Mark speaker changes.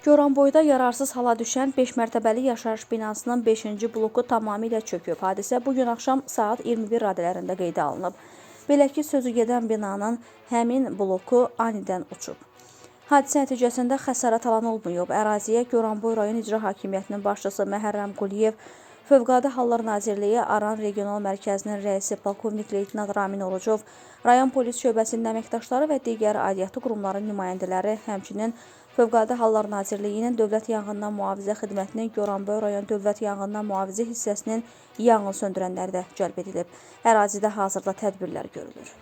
Speaker 1: Goranboyda yararsız hala düşən 5 mərtəbəli yaşayış binasının 5-ci bloku tamamilə çöküb. Hadisə bugün axşam saat 21 radələrində qeydə alınıb. Belə ki, sözü gedən binanın həmin bloku anidən uçub. Hadisə nəticəsində xəsarət alan olmayıb. Əraziyə Goranboy rayon İcra Hakimiyyətinin başçısı Məhərrəm Quliyev, Fövqəladə Hallar Nazirliyi Aran Regional Mərkəzinin rəisi polkovnik leytenant Ramin Orucov, rayon polis şöbəsinin əməkdaşları və digər aidiyyatı qurumların nümayəndələri, həmçinin Fövqəladə Hallar Nazirliyinin Dövlət Yanğından Mühafizə Xidmətinin Goranboy rayon Dövlət Yanğından Mühafizə hissəsinin yanğın söndürənləri də cəlb edilib. Ərazidə hazırda tədbirlər görülür.